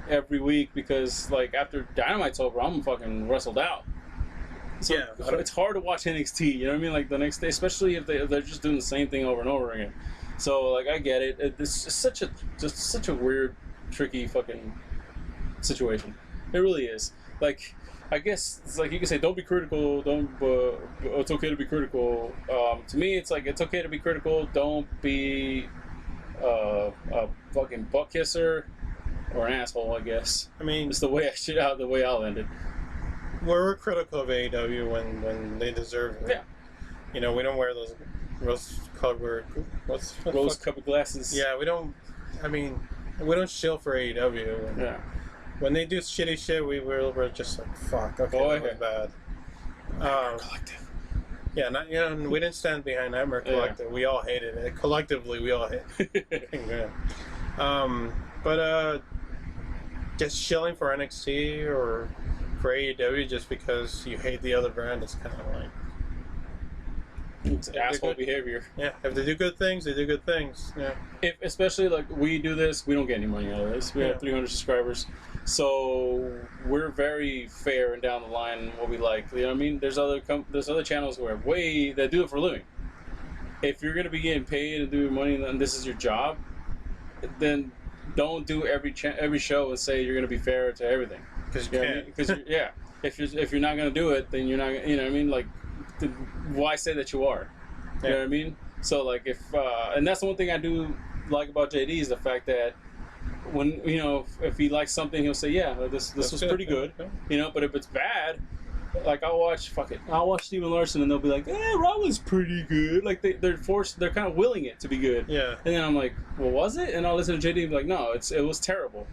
every week because after Dynamite's over, I'm fucking wrestled out. So Yeah. it's hard to watch NXT. You know what I mean? The next day, especially if they're just doing the same thing over and over again. So I get it. It's just such a weird, tricky fucking situation. It really is. I guess it's like you can say, don't be critical. It's okay to be critical. To me, it's like it's okay to be critical. Don't be a fucking butt kisser or an asshole. I guess. I mean, it's the way the way I'll end it. We're critical of AEW when they deserve it. Yeah. You know, we don't wear those rose-colored rose-colored glasses. Yeah, we don't. I mean, we don't shill for AEW. Yeah. When they do shitty shit, we're just like, fuck, okay, that was bad. Collective. Yeah, we didn't stand behind Nightmare Collective. We all hated it. Collectively, we all hated it. Yeah. But just shilling for NXT or for AEW just because you hate the other brand is kind of like... It's asshole behavior. Yeah, if they do good things, they do good things. Yeah. If especially like we do this, we don't get any money out of this. We have 300 subscribers, so we're very fair and down the line in what we like. You know what I mean? There's other channels where that do it for a living. If you're gonna be getting paid and doing money and this is your job, then don't do every show and say you're gonna be fair to everything. Because you can't. Because if you're not gonna do it, then you're not. You know what I mean? Like. Why say that you are? You know what I mean? So like and that's the one thing I do like about JD is the fact that when if he likes something he'll say this was pretty good, but if it's bad, like I'll watch Steven Larson and they'll be like Raw was pretty good, like they're kind of willing it to be good, and then I'm like, well, was it? And I'll listen to JD and be like, no, it was terrible,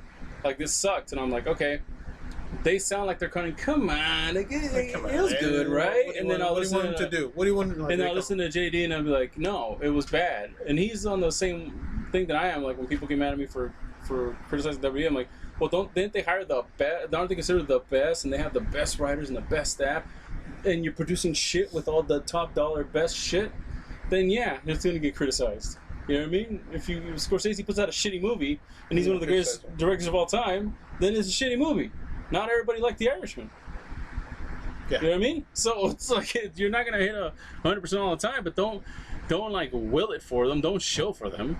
like this sucked, and I'm like, okay. They sound like they're kind of, come on, it was good, right? And then I'll listen to What do you want to do? And I'll listen to JD and I'll be like, no, it was bad. And he's on the same thing that I am. Like when people get mad at me for criticizing WWE, I'm like, well, didn't they hire the best? Aren't they considered the best? And they have the best writers and the best staff. And you're producing shit with all the top dollar best shit. Then yeah, it's gonna get criticized. You know what I mean? If Scorsese puts out a shitty movie and he's one of the greatest directors of all time, then it's a shitty movie. Not everybody liked The Irishman. Yeah. You know what I mean? So it's like you're not gonna hit 100% all the time, but don't like will it for them. Don't show for them.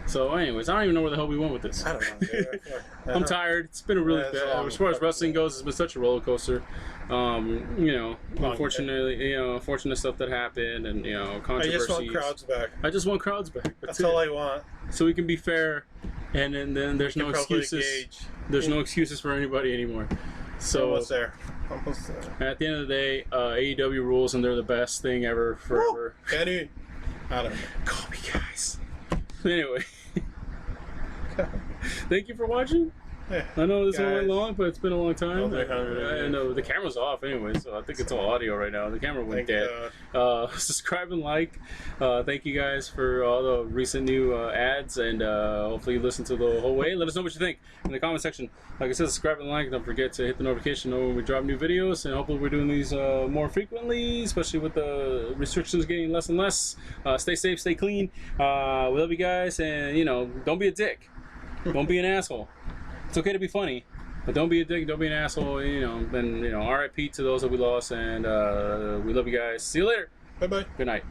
So, anyways, I don't even know where the hell we went with this. I don't know. Dude. I'm tired. It's been a really bad. As far as wrestling goes, it's been such a roller coaster. Unfortunate stuff that happened, and controversies. I just want crowds back. That's all I want. So we can be fair, and then there's no excuses. There's no excuses for anybody anymore. So almost there. At the end of the day, AEW rules, and they're the best thing ever forever. Kenny, I don't know. Call me guys. Anyway, thank you for watching. Yeah. I know this one went long, but it's been a long time. I know the camera's off anyway, so I think it's all audio right now. The camera went dead. Subscribe and like. Thank you guys for all the recent new ads, and hopefully you listen to the whole way. Let us know what you think in the comment section. Like I said, subscribe and like. Don't forget to hit the notification when we drop new videos, and hopefully we're doing these more frequently, especially with the restrictions getting less and less. Stay safe, stay clean. We love you guys, and don't be a dick. Don't be an asshole. It's okay to be funny, but don't be a dick, don't be an asshole, RIP to those that we lost, and we love you guys. See you later. Bye-bye. Good night.